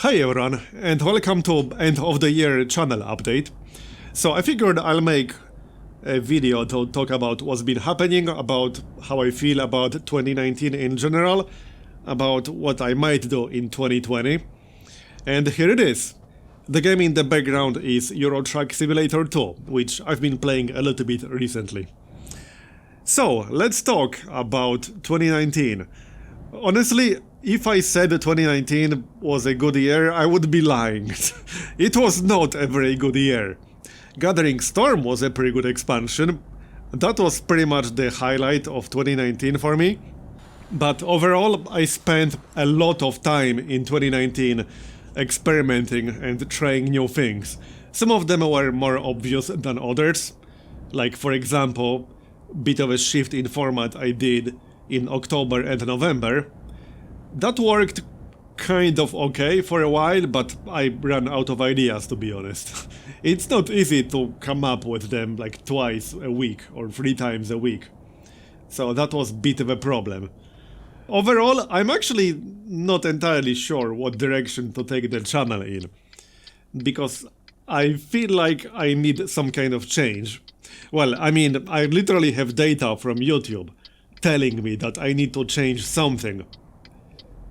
Hi everyone, and welcome to end of the year channel update. So I figured I'll make a video to talk about what's been happening, about how I feel about 2019 in general, about what I might do in 2020. And here it is. The game in the background is Euro Truck Simulator 2, which I've been playing a little bit recently. So let's talk about 2019. Honestly, if I said 2019 was a good year, I would be lying. It was not a very good year. Gathering Storm was a pretty good expansion. That was pretty much the highlight of 2019 for me. But overall, I spent a lot of time in 2019 experimenting and trying new things. Some of them were more obvious than others. Like, for example, bit of a shift in format I did in October and November. That worked kind of okay for a while, but I ran out of ideas, to be honest. It's not easy to come up with them like twice a week or 3 times a week. So that was a bit of a problem. Overall, I'm actually not entirely sure what direction to take the channel in, because I feel like I need some kind of change. Well, I mean, I literally have data from YouTube telling me that I need to change something.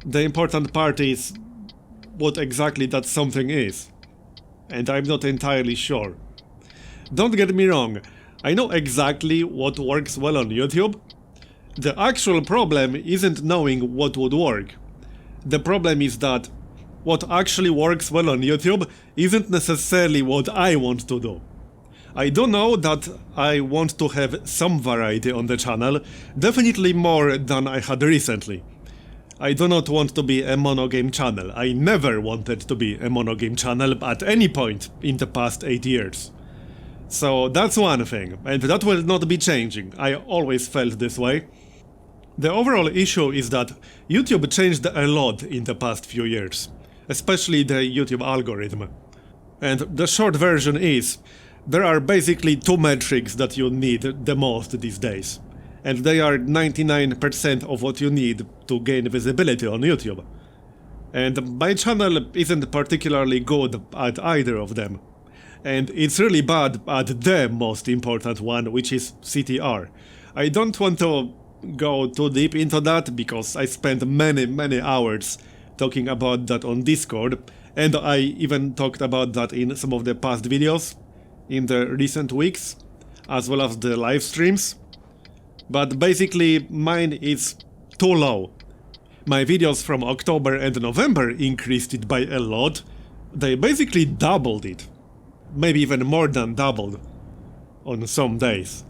The important part is what exactly that something is, and I'm not entirely sure. Don't get me wrong, I know exactly what works well on YouTube. The actual problem isn't knowing what would work. The problem is that what actually works well on YouTube isn't necessarily what I want to do. I do know that I want to have some variety on the channel, definitely more than I had recently. I do not want to be a monogame channel. I never wanted to be a monogame channel at any point in the past 8 years. So that's one thing, and that will not be changing. I always felt this way. The overall issue is that YouTube changed a lot in the past few years, especially the YouTube algorithm. And the short version is, there are basically 2 metrics that you need the most these days. And they are 99% of what you need to gain visibility on YouTube. And my channel isn't particularly good at either of them. And it's really bad at the most important one, which is CTR. I don't want to go too deep into that, because I spent many hours talking about that on Discord, and I even talked about that in some of the past videos in the recent weeks, as well as the live streams. But basically, mine is too low. My videos from October and November increased it by a lot. They basically doubled it. Maybe even more than doubled on some days.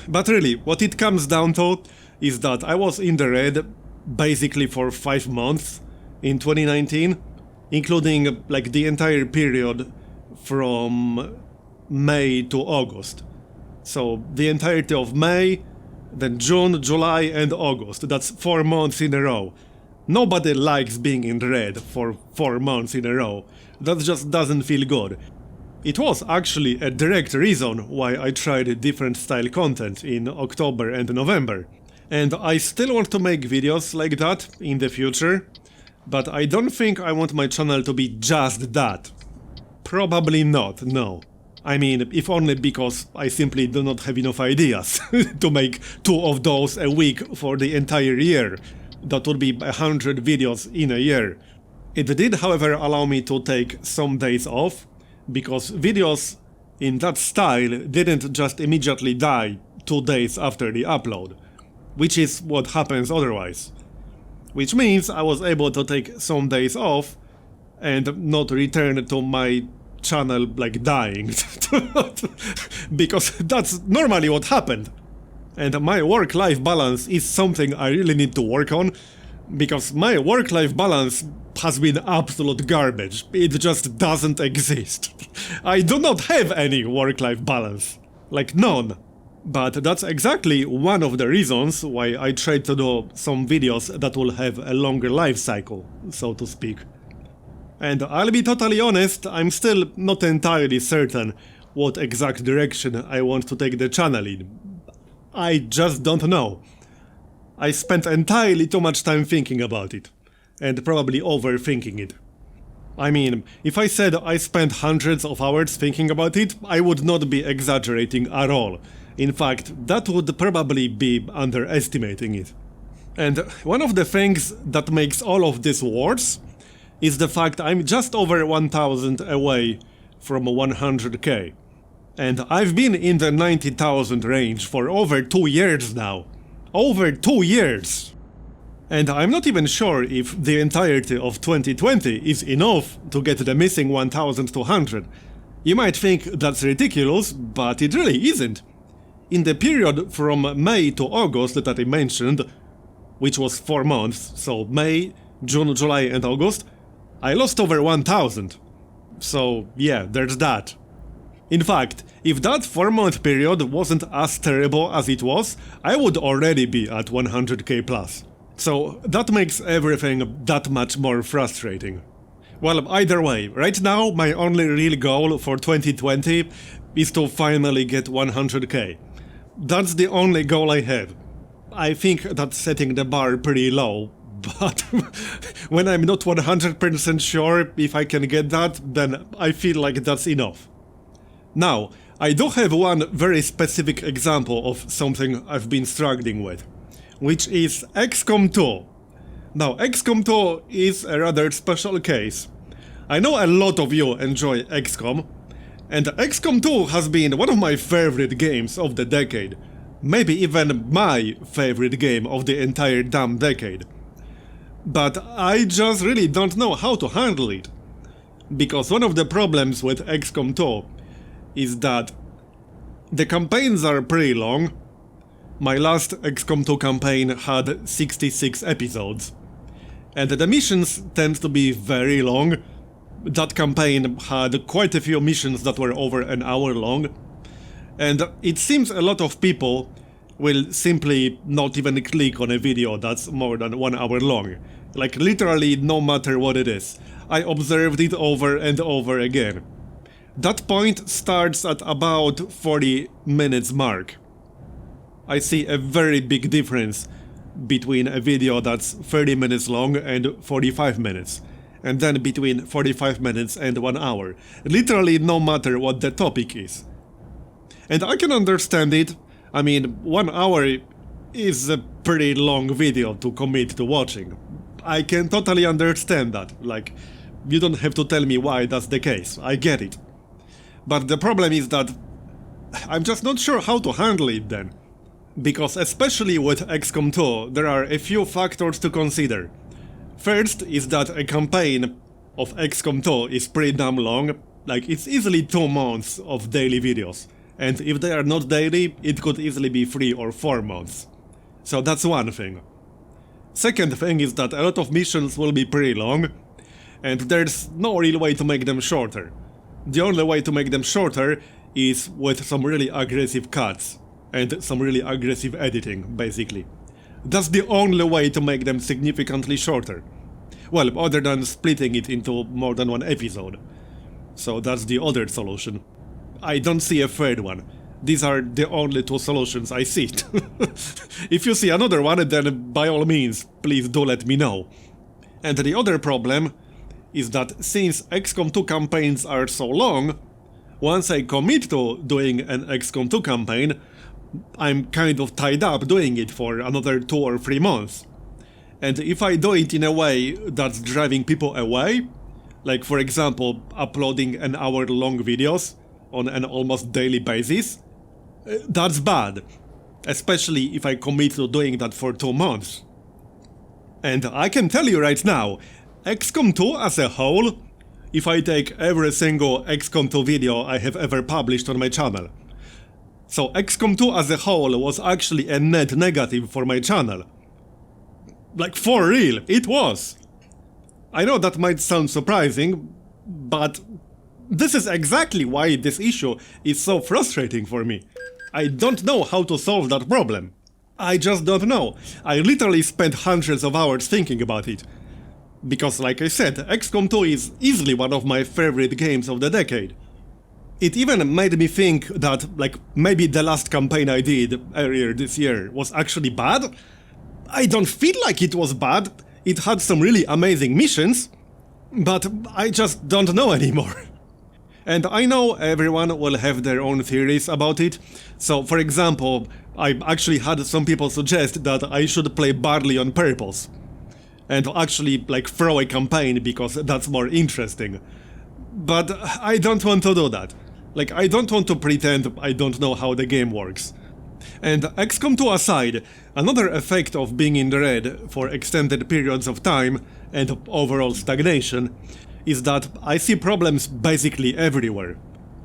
But really, what it comes down to is that I was in the red basically for 5 months in 2019, including like the entire period from May to August. So the entirety of May, then June, July and August. That's 4 months in a row. Nobody likes being in red for 4 months in a row. That just doesn't feel good. It was actually a direct reason why I tried different style content in October and November. And I still want to make videos like that in the future, but I don't think I want my channel to be just that. Probably not, no. I mean, if only because I simply do not have enough ideas to make 2 of those a week for the entire year. That would be 100 videos in a year. It did, however, allow me to take some days off, because videos in that style didn't just immediately die 2 days after the upload, which is what happens otherwise. Which means I was able to take some days off and not return to my channel like dying, because that's normally what happened. And my work-life balance is something I really need to work on, because my work-life balance has been absolute garbage. It just doesn't exist. I do not have any work-life balance, like none. But that's exactly one of the reasons why I tried to do some videos that will have a longer life cycle, so to speak. And I'll be totally honest, I'm still not entirely certain what exact direction I want to take the channel in. I just don't know. I spent entirely too much time thinking about it, and probably overthinking it. I mean, if I said I spent hundreds of hours thinking about it, I would not be exaggerating at all. In fact, that would probably be underestimating it. And one of the things that makes all of this worse is the fact I'm just over 1000 away from 100k. And I've been in the 90,000 range for over 2 years now. Over 2 years! And I'm not even sure if the entirety of 2020 is enough to get the missing 1200. You might think that's ridiculous, but it really isn't. In the period from May to August that I mentioned, which was 4 months, so May, June, July and August, I lost over 1000. So yeah, there's that. In fact, if that 4-month period wasn't as terrible as it was, I would already be at 100k plus. So that makes everything that much more frustrating. Well, either way, right now my only real goal for 2020 is to finally get 100k. That's the only goal I have. I think that's setting the bar pretty low, but when I'm not 100% sure if I can get that, then I feel like that's enough. Now, I do have one very specific example of something I've been struggling with, which is XCOM 2. Now, XCOM 2 is a rather special case. I know a lot of you enjoy XCOM, and XCOM 2 has been one of my favorite games of the decade. Maybe even my favorite game of the entire damn decade. But I just really don't know how to handle it. Because one of the problems with XCOM 2 is that the campaigns are pretty long. My last XCOM 2 campaign had 66 episodes. And the missions tend to be very long. That campaign had quite a few missions that were over an hour long. And it seems a lot of people will simply not even click on a video that's more than 1 hour long. Like literally no matter what it is. I observed it over and over again. That point starts at about 40 minutes mark. I see a very big difference between a video that's 30 minutes long and 45 minutes. And then between 45 minutes and 1 hour. Literally no matter what the topic is. And I can understand it. I mean, 1 hour is a pretty long video to commit to watching. I can totally understand that. Like, you don't have to tell me why that's the case. I get it. But the problem is that I'm just not sure how to handle it then. Because especially with XCOM 2, there are a few factors to consider. First is that a campaign of XCOM 2 is pretty damn long. Like, it's easily 2 months of daily videos. And if they are not daily, it could easily be 3 or 4 months. So that's one thing. Second thing is that a lot of missions will be pretty long, and there's no real way to make them shorter. The only way to make them shorter is with some really aggressive cuts, and some really aggressive editing, basically. That's the only way to make them significantly shorter. Well, other than splitting it into more than 1 episode. So that's the other solution. I don't see a third one. These are the only 2 solutions I see. If you see another one, then by all means, please do let me know. And the other problem is that since XCOM 2 campaigns are so long, once I commit to doing an XCOM 2 campaign, I'm kind of tied up doing it for another 2 or 3 months. And if I do it in a way that's driving people away, like for example uploading an hour-long videos on an almost daily basis, that's bad. Especially if I commit to doing that for 2 months. And I can tell you right now, XCOM 2 as a whole, if I take every single XCOM 2 video I have ever published on my channel. So XCOM 2 as a whole was actually a net negative for my channel. Like for real, it was. I know that might sound surprising, but this is exactly why this issue is so frustrating for me. I don't know how to solve that problem. I just don't know. I literally spent hundreds of hours thinking about it. Because like I said, XCOM 2 is easily one of my favorite games of the decade. It even made me think that, like, maybe the last campaign I did earlier this year was actually bad. I don't feel like it was bad. It had some really amazing missions. But I just don't know anymore. And I know everyone will have their own theories about it. So, for example, I actually had some people suggest that I should play Barley on purpose. And actually, like, throw a campaign because that's more interesting. But I don't want to do that. Like, I don't want to pretend I don't know how the game works. And XCOM 2 aside, another effect of being in the red for extended periods of time and overall stagnation is that I see problems basically everywhere.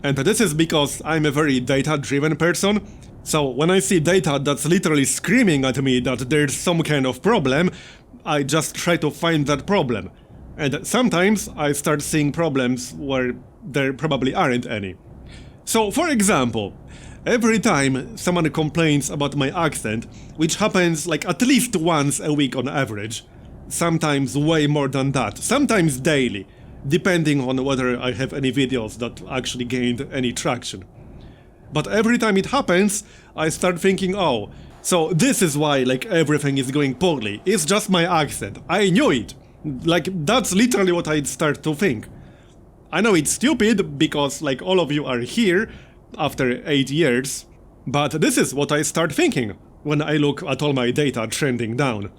And this is because I'm a very data-driven person, so when I see data that's literally screaming at me that there's some kind of problem, I just try to find that problem. And sometimes I start seeing problems where there probably aren't any. So, for example, every time someone complains about my accent, which happens like at least once a week on average, sometimes way more than that, sometimes daily, depending on whether I have any videos that actually gained any traction. But every time it happens, I start thinking, oh, so this is why like everything is going poorly, it's just my accent, I knew it. Like, that's literally what I start to think. I know it's stupid, because like all of you are here after 8 years, but this is what I start thinking when I look at all my data trending down.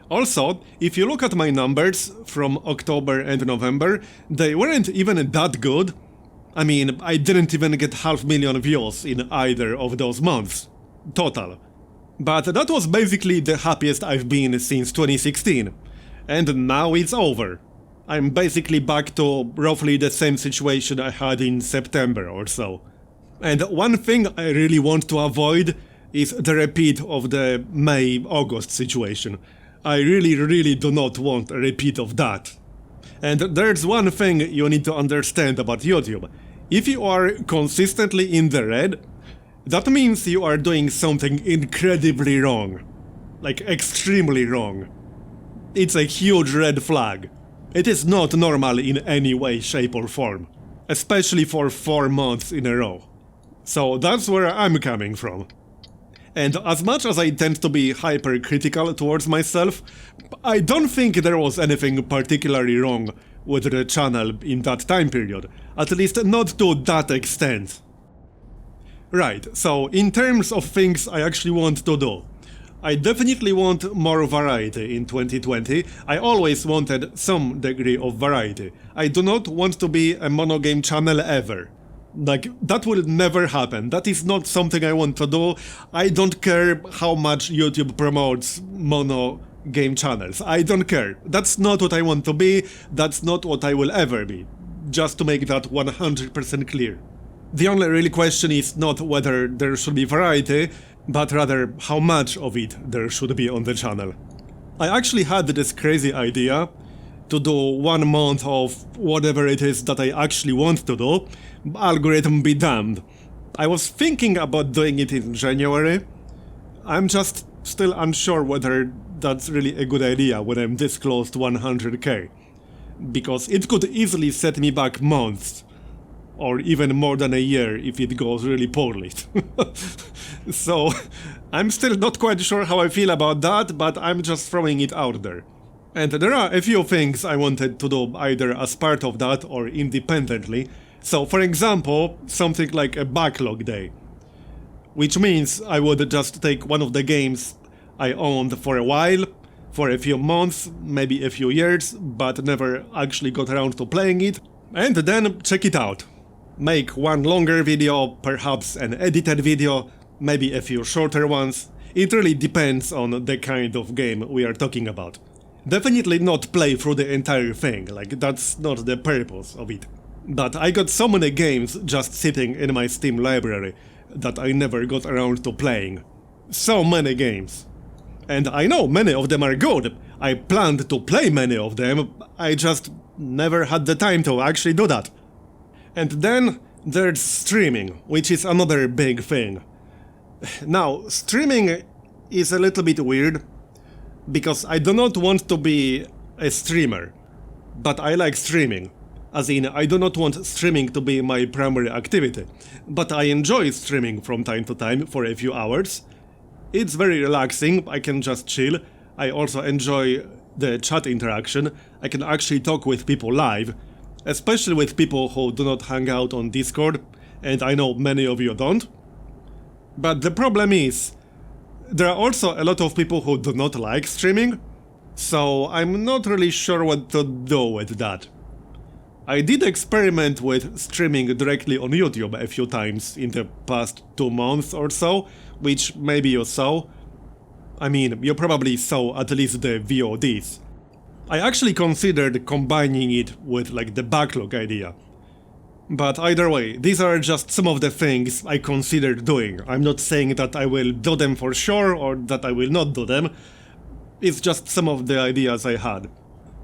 Also, if you look at my numbers from October and November, they weren't even that good. I mean, I didn't even get 500,000 views in either of those months, total. But that was basically the happiest I've been since 2016. And now it's over. I'm basically back to roughly the same situation I had in September or so. And one thing I really want to avoid is the repeat of the May-August situation. I really do not want a repeat of that. And there's one thing you need to understand about YouTube. If you are consistently in the red, that means you are doing something incredibly wrong. Like, extremely wrong. It's a huge red flag. It is not normal in any way, shape or form. Especially for 4 months in a row. So that's where I'm coming from. And as much as I tend to be hypercritical towards myself, I don't think there was anything particularly wrong with the channel in that time period, at least not to that extent. Right, so in terms of things I actually want to do, I definitely want more variety in 2020. I always wanted some degree of variety. I do not want to be a monogame channel ever. Like, that will never happen. That is not something I want to do. I don't care how much YouTube promotes mono game channels. I don't care. That's not what I want to be. That's not what I will ever be. Just to make that 100% clear. The only real question is not whether there should be variety, but rather how much of it there should be on the channel. I actually had this crazy idea to do 1 month of whatever it is that I actually want to do. Algorithm be damned. I was thinking about doing it in January. I'm just still unsure whether that's really a good idea when I'm this close to 100k. Because it could easily set me back months. Or even more than a year if it goes really poorly. So, I'm still not quite sure how I feel about that, but I'm just throwing it out there. And there are a few things I wanted to do either as part of that or independently. So, for example, something like a backlog day. Which means I would just take one of the games I owned for a while, for a few months, maybe a few years, but never actually got around to playing it, and then check it out. Make one longer video, perhaps an edited video, maybe a few shorter ones. It really depends on the kind of game we are talking about. Definitely not play through the entire thing, like that's not the purpose of it. But I got so many games just sitting in my Steam library that I never got around to playing. So many games. And I know many of them are good. I planned to play many of them, I just never had the time to actually do that. And then there's streaming, which is another big thing. Now, streaming is a little bit weird, because I do not want to be a streamer, but I like streaming. As in, I do not want streaming to be my primary activity, but I enjoy streaming from time to time for a few hours. It's very relaxing, I can just chill. I also enjoy the chat interaction. I can actually talk with people live, especially with people who do not hang out on Discord, and I know many of you don't. But the problem is, there are also a lot of people who do not like streaming, so I'm not really sure what to do with that. I did experiment with streaming directly on YouTube a few times in the past 2 months or so, which maybe you saw. I mean, you probably saw at least the VODs. I actually considered combining it with like the backlog idea. But either way, these are just some of the things I considered doing. I'm not saying that I will do them for sure or that I will not do them. It's just some of the ideas I had.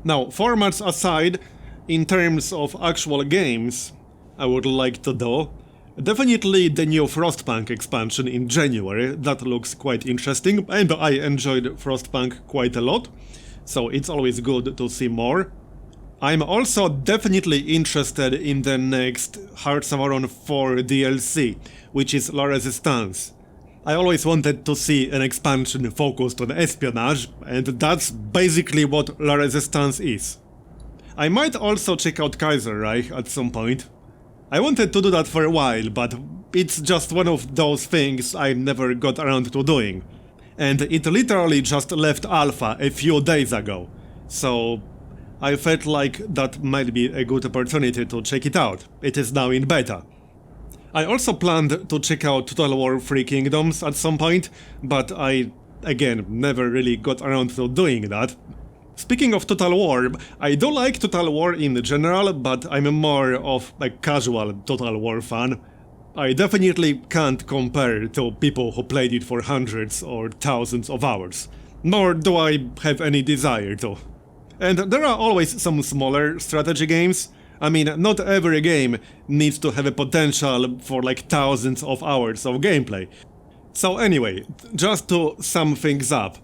Now, formats aside, in terms of actual games I would like to do, definitely the new Frostpunk expansion in January. That looks quite interesting, and I enjoyed Frostpunk quite a lot, so it's always good to see more. I'm also definitely interested in the next Hearts of Iron 4 DLC, which is La Resistance. I always wanted to see an expansion focused on espionage, and that's basically what La Resistance is. I might also check out Kaiserreich at some point. I wanted to do that for a while, but it's just one of those things I never got around to doing. And it literally just left alpha a few days ago, so I felt like that might be a good opportunity to check it out. It is now in beta. I also planned to check out Total War 3 Kingdoms at some point, but I, again, never really got around to doing that. Speaking of Total War, I do like Total War in general, but I'm more of a casual Total War fan. I definitely can't compare to people who played it for hundreds or thousands of hours, nor do I have any desire to. And there are always some smaller strategy games. I mean, not every game needs to have a potential for like thousands of hours of gameplay. So anyway, just to sum things up,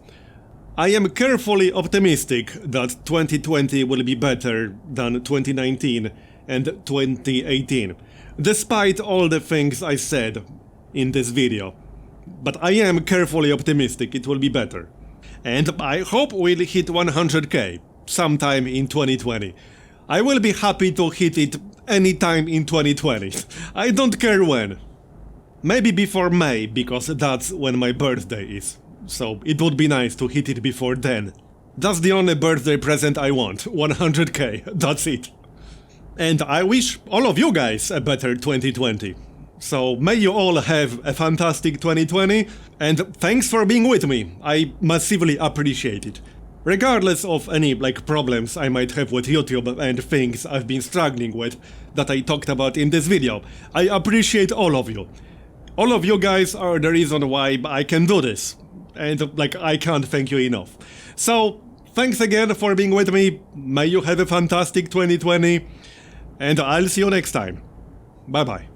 I am carefully optimistic that 2020 will be better than 2019 and 2018, despite all the things I said in this video. But I am carefully optimistic it will be better. And I hope we'll hit 100k sometime in 2020. I will be happy to hit it anytime in 2020. I don't care when. Maybe before May, because that's when my birthday is. So it would be nice to hit it before then. That's the only birthday present I want, 100k, that's it. And I wish all of you guys a better 2020. So may you all have a fantastic 2020, and thanks for being with me, I massively appreciate it. Regardless of any problems I might have with YouTube and things I've been struggling with that I talked about in this video, I appreciate all of you. All of you guys are the reason why I can do this. And I can't thank you enough. So, thanks again for being with me, may you have a fantastic 2020, and I'll see you next time. Bye bye.